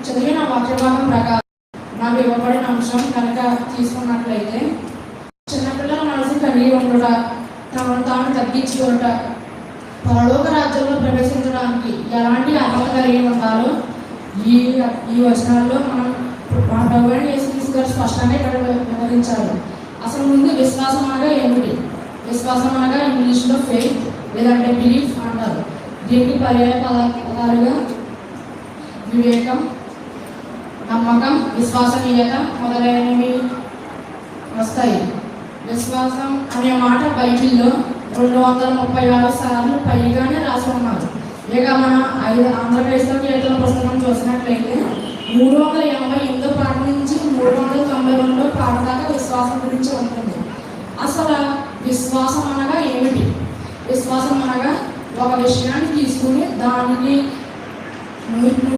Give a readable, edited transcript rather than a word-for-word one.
చదివిన వాక్యభాగం ప్రకారం నాకు ఇవ్వబడిన అంశం కనుక తీసుకున్నట్లయితే, చిన్నపిల్లల మనసు కలిగి ఉండుట, తమను తాను తగ్గించుకుంట, పరలోక రాజ్యంలో ప్రవేశించడానికి ఎలాంటి అర్హత కలిగి ఉండాలో ఈ వచనాల్లో మన ప్రభువైన యేసుక్రీస్తు గారు స్పష్టంగా ఇక్కడ వివరించారు. అసలు ముందు విశ్వాసం అనగా ఏమిటి? విశ్వాసం అనగా ఇంగ్లీష్లో ఫెయిత్ లేదంటే బిలీఫ్ అంటారు. దీనికి పర్యాయ పదాలుగా వివేకం, నమ్మకం, విశ్వసనీయత మొదలైనవి వస్తాయి. విశ్వాసం అనే మాట బైబిల్లో 236 సార్లు పైగానే రాసి ఉన్నారు. ఇక మన ఆంధ్ర క్రైస్తవ కీర్తన పుస్తకం చూసినట్లయితే 388 పాట నుంచి 392 పాట దాకా విశ్వాసం గురించి ఉంటుంది. అసలు విశ్వాసం అనగా ఏమిటి? విశ్వాసం అనగా ఒక విషయాన్ని తీసుకుని దానికి